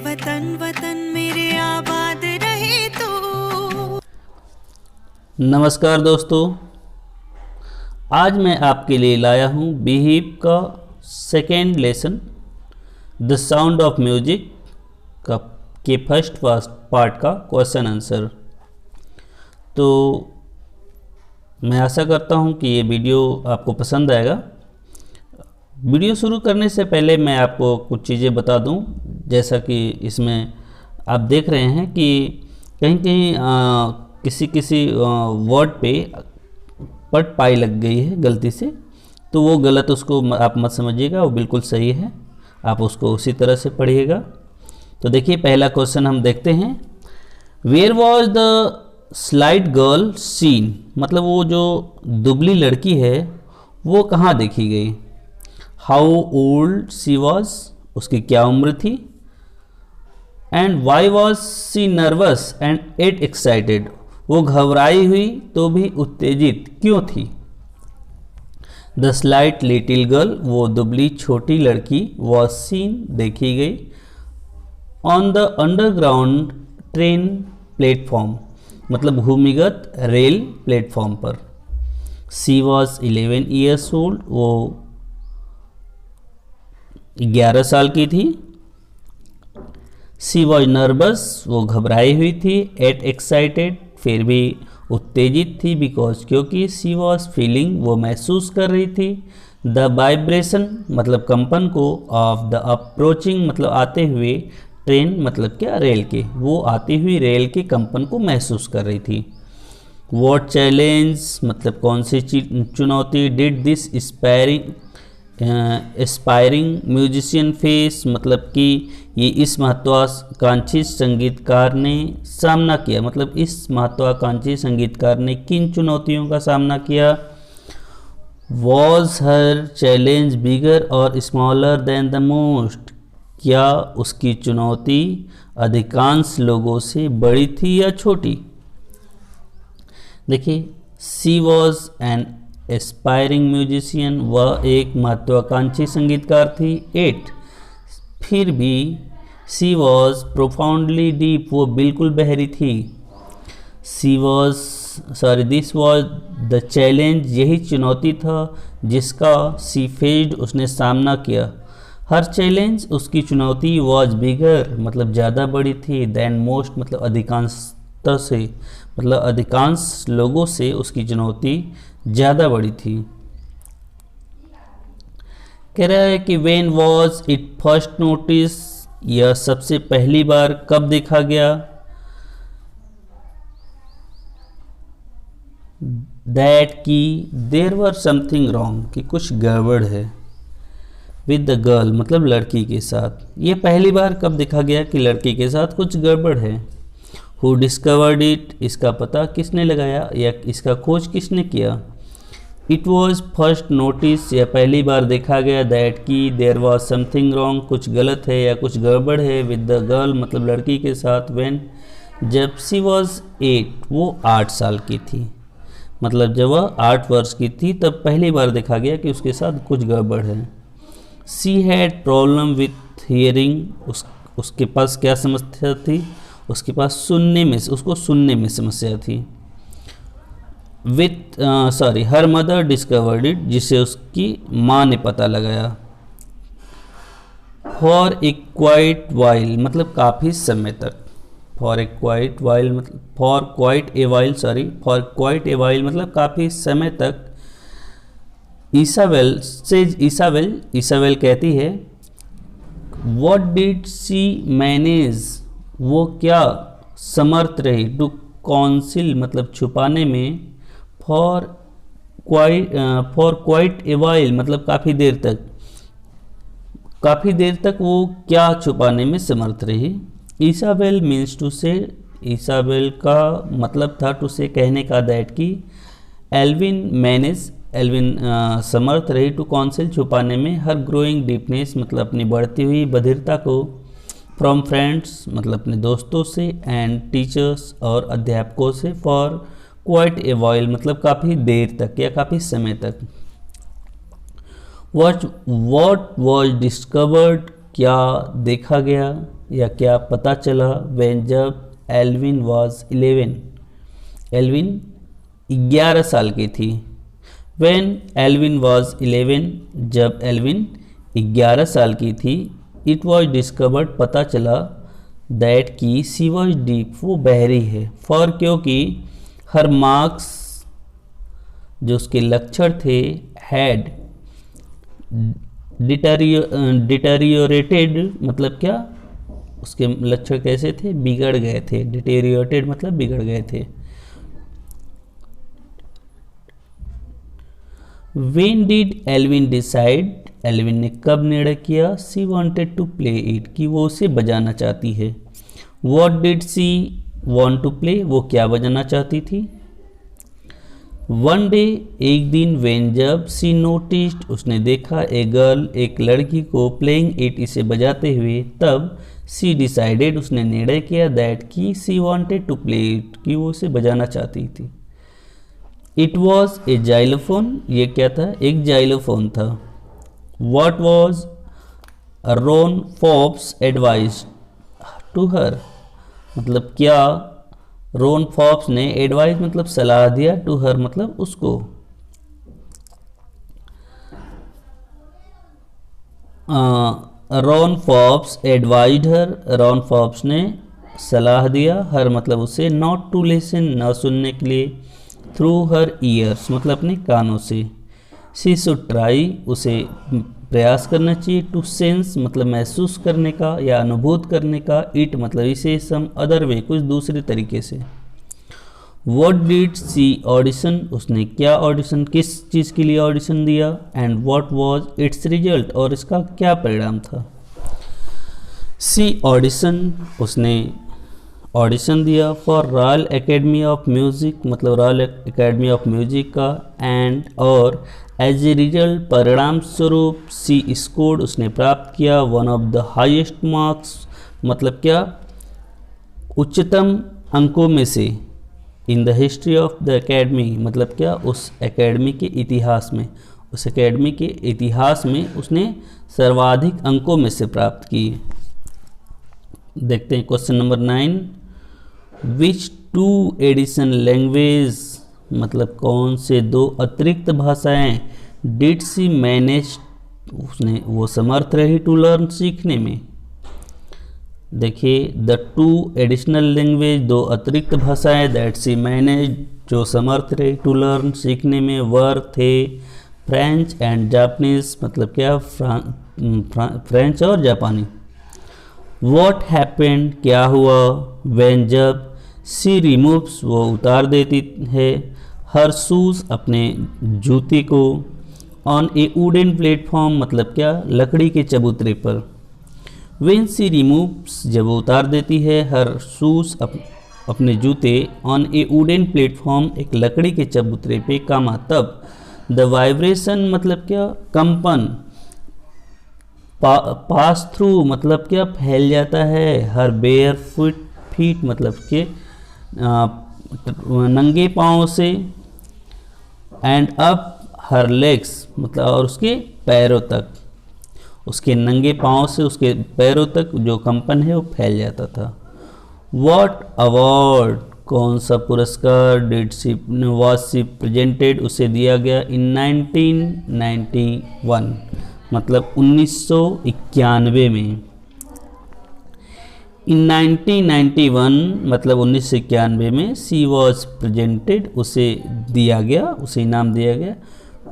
वतन वतन मेरे आबाद रहे तो। नमस्कार दोस्तों, आज मैं आपके लिए लाया हूँ बिहेव का second lesson the sound of music का के फर्स्ट पार्ट का क्वेश्चन आंसर। तो मैं आशा करता हूँ कि ये वीडियो आपको पसंद आएगा। वीडियो शुरू करने से पहले मैं आपको कुछ चीज़ें बता दूं, जैसा कि इसमें आप देख रहे हैं कि कहीं कहीं किसी वर्ड पे पट पाई लग गई है गलती से, तो वो गलत उसको आप मत समझिएगा, वो बिल्कुल सही है, आप उसको उसी तरह से पढ़िएगा। तो देखिए पहला क्वेश्चन हम देखते हैं। Where was the slight girl seen, मतलब वो जो दुबली लड़की है वो कहाँ देखी गई। हाउ ओल्ड सी वॉज, उसकी क्या उम्र थी। And why was she nervous and at excited, वो घबराई हुई तो भी उत्तेजित क्यों थी। द स्लाइट लिटिल गर्ल, वो दुबली छोटी लड़की, वॉज सीन देखी गई। On the underground train platform, मतलब भूमिगत रेल प्लेटफॉर्म पर। सी वॉज 11 ईयर्स ओल्ड, वो 11 साल की थी। सी वॉज नर्वस, वो घबराई हुई थी। एट एक्साइटेड, फिर भी उत्तेजित थी, बिकॉज क्योंकि। सी वॉज फीलिंग, वो महसूस कर रही थी। द वाइब्रेशन, मतलब कंपन को। ऑफ द अप्रोचिंग, मतलब आते हुए। ट्रेन, मतलब क्या, रेल के, वो आती हुई रेल के कंपन को महसूस कर रही थी। वॉट चैलेंज, मतलब कौन सी चुनौती। Did this aspiring musician face, मतलब कि ये इस महत्वाकांक्षी संगीतकार ने सामना किया, मतलब इस महत्वाकांक्षी संगीतकार ने किन चुनौतियों का सामना किया। वॉज हर चैलेंज बिगर और स्मॉलर देन द मोस्ट, क्या उसकी चुनौती अधिकांश लोगों से बड़ी थी या छोटी। देखिए, सी वॉज एन एस्पायरिंग म्यूजिशियन, वह एक महत्वाकांक्षी संगीतकार थी। 8, फिर भी। सी वॉज प्रोफाउंडली डीप, वो बिल्कुल बहरी थी। दिस वॉज द चैलेंज, यही चुनौती था जिसका सी फेस्ड, उसने सामना किया। हर चैलेंज, उसकी चुनौती। वॉज बिगर, मतलब ज़्यादा बड़ी थी। देन मोस्ट, मतलब अधिकांशतः से, मतलब अधिकांश लोगों से उसकी चुनौती ज़्यादा बड़ी थी। कह रहा है कि when was it first notice, यह सबसे पहली बार कब देखा गया। दैट की देयर वर समथिंग रॉन्ग, कि कुछ गड़बड़ है। विद द गर्ल, मतलब लड़की के साथ। ये पहली बार कब देखा गया कि लड़की के साथ कुछ गड़बड़ है। हु डिस्कवर्ड इट, इसका पता किसने लगाया या इसका खोज किसने किया। इट वॉज फर्स्ट नोटिस, यह पहली बार देखा गया। दैट की देयर वॉज समथिंग रॉन्ग, कुछ गलत है या कुछ गड़बड़ है। विद द गर्ल, मतलब लड़की के साथ। व्हेन, जब। सी वॉज 8, वो 8 साल की थी, मतलब जब वह 8 वर्ष की थी तब पहली बार देखा गया कि उसके साथ कुछ गड़बड़ है। She had problem with hearing, उसके पास क्या समस्या थी, उसके पास उसको सुनने में समस्या थी। हर मदर डिस्कवर्ड इट, जिसे उसकी माँ ने पता लगाया। फॉर ए क्वाइट वाइल, मतलब काफ़ी समय तक। फॉर क्वाइट ए वाइल मतलब काफ़ी समय तक। ईसाबेल कहती है, वॉट डिड सी मैनेज, वो क्या समर्थ रही। टू कॉन्सिल, मतलब छुपाने में। फॉर क्वाइट ए वाइल, मतलब काफ़ी देर तक वो क्या छुपाने में समर्थ रही। ईसाबेल मीन्स टू से, ईसाबेल का मतलब था टू से, कहने का। दैट की एल्विन समर्थ रही टू कॉन्सिल, छुपाने में। हर ग्रोइंग डीपनेस, मतलब अपनी बढ़ती हुई बधिरता को। फ्रॉम फ्रेंड्स, मतलब अपने दोस्तों से। एंड टीचर्स, और अध्यापकों से। फॉर क्वाइट ए वाइल, मतलब काफ़ी देर तक या काफ़ी समय तक। वॉट वॉज डिस्कवर्ड, क्या देखा गया। या क्या पता चला व्हेन जब एल्विन वाज 11, एल्विन 11 साल की थी। व्हेन एल्विन वाज 11, जब एल्विन 11 साल की थी। इट वॉज डिस्कवर्ड, पता चला दैट की सी वॉज डीप, वो बहरी है। फॉर, क्योंकि हर मार्क्स, जो उसके लक्षण थे, हैड डिटेरियोरेटेड, मतलब क्या, उसके लक्षण कैसे थे, बिगड़ गए थे। डिटेरियोरेटेड मतलब बिगड़ गए थे। When did Alvin decide, Alvin ने कब निर्णय किया, she wanted to play it, कि वो उसे बजाना चाहती है। What did she want to play, वो क्या बजाना चाहती थी। वन डे, एक दिन, वेन जब, सी नोटिस्ड, उसने देखा, ए गर्ल, एक लड़की को, प्लेइंग इट, इसे बजाते हुए, तब सी डिसाइडेड, उसने निर्णय किया, दैट की सी वांटेड टू प्ले इट, कि वो उसे बजाना चाहती थी। इट वॉज ए जाइलोफोन, ये क्या था, एक जाइलोफोन था। What was Ron Fobbs advice to her, मतलब क्या रोन फॉब्स ने एडवाइस मतलब सलाह दिया, टू हर मतलब उसको। रॉन फॉब्स एडवाइज्ड हर, रॉन फॉब्स ने सलाह दिया, हर मतलब उसे, नॉट टू लिसन, न सुनने के लिए, थ्रू हर ईयर्स मतलब अपने कानों से। शी शुड ट्राई, उसे प्रयास करना चाहिए, टू सेंस मतलब महसूस करने का या अनुभूत करने का, इट मतलब इसे, सम अदर वे कुछ दूसरे तरीके से। वॉट डिड सी ऑडिशन, उसने क्या ऑडिशन, किस चीज़ के लिए ऑडिशन दिया, and what was it's result, और इसका क्या परिणाम था। सी ऑडिशन, उसने ऑडिशन दिया for royal academy of music मतलब रॉयल एकेडमी ऑफ म्यूज़िक का, एंड और एज ए रिजल्ट परिणाम स्वरूप, सी स्कोर्ड, उसने प्राप्त किया, one of the highest marks मतलब क्या, उच्चतम अंकों में से, in the history of the academy मतलब क्या, उस एकेडमी के इतिहास में, उस एकेडमी के इतिहास में उसने सर्वाधिक अंकों में से प्राप्त किए। देखते हैं question number 9, which two addition language मतलब कौन से दो अतिरिक्त भाषाएं डिड सी मैनेज, उसने वो समर्थ रही टू लर्न सीखने में। देखिए द टू एडिशनल लैंग्वेज, दो अतिरिक्त भाषाएं, दैट सी मैनेज जो समर्थ रही टू लर्न सीखने में, वर थे फ्रेंच एंड जापानीज मतलब क्या, फ्रेंच और जापानी। वॉट हैपेंड क्या हुआ, व्हेन जब, सी रिमूव्स वो उतार देती है, हर शूज अपने जूते को, ऑन ए वुडन प्लेटफॉर्म मतलब क्या, लकड़ी के चबूतरे पर। व्हेन सी रिमूव्स जब वो उतार देती है, हर शूज अपने जूते, ऑन ए वुडन प्लेटफॉर्म एक लकड़ी के चबूतरे पे, कामा तब, द वाइब्रेशन मतलब क्या, कंपन, पास थ्रू मतलब क्या, फैल जाता है, हर बेयर फीट मतलब के नंगे पाँव से, एंड अप हर लेग्स मतलब और उसके पैरों तक, उसके नंगे पाँव से उसके पैरों तक जो कंपन है वो फैल जाता था। वॉट अवार्ड कौन सा पुरस्कार, did she was she presented उसे दिया गया, इन 1991 मतलब 1991 में। इन 1991 मतलब 1991 में, सी वॉज प्रेजेंटेड उसे दिया गया, उसे इनाम दिया गया,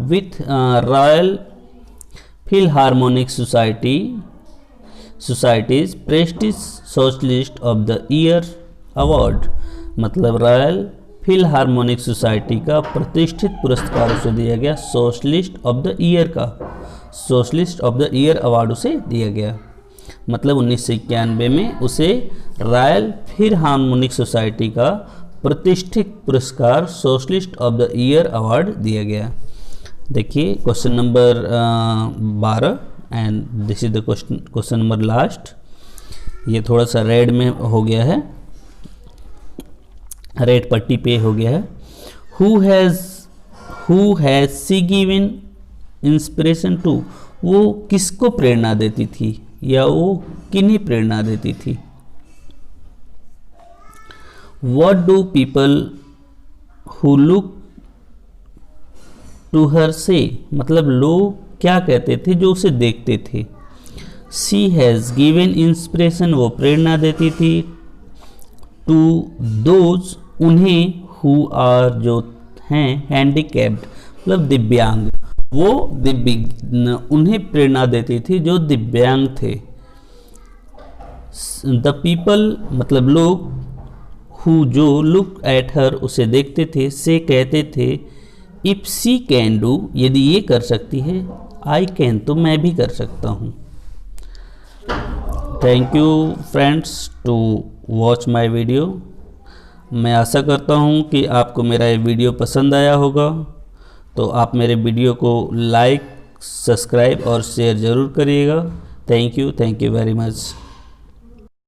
with royal Philharmonic societies prestige socialist of the year award मतलब रॉयल फिलहार्मोनिक सोसाइटी का प्रतिष्ठित पुरस्कार उसे दिया गया, सोशलिस्ट ऑफ द ईयर का, socialist of the year award उसे दिया गया मतलब 1991 में उसे रॉयल फिलहार्मोनिक सोसाइटी का प्रतिष्ठित पुरस्कार socialist of the year award दिया गया। देखिए question number 12 and this is the question number last. ये थोड़ा सा रेड में हो गया है, रेड पट्टी पे हो गया है। Who has she given inspiration to, वो किसको प्रेरणा देती थी या वो किन्हें प्रेरणा देती थी। What do people who look to her say, मतलब लोग क्या कहते थे जो उसे देखते थे। She has given inspiration, वो प्रेरणा देती थी। To those, उन्हें, who are, जो हैं handicapped, मतलब दिव्यांग, वो उन्हें प्रेरणा देती थी जो दिव्यांग थे। The people, मतलब लोग, who, जो look at her, उसे देखते थे, से कहते थे if she can do, यदि ये कर सकती है, I can, तो मैं भी कर सकता हूँ। Thank you friends to watch my video. मैं आशा करता हूँ कि आपको मेरा ये वीडियो पसंद आया होगा, तो आप मेरे वीडियो को लाइक, सब्सक्राइब और शेयर ज़रूर करिएगा। Thank you very much.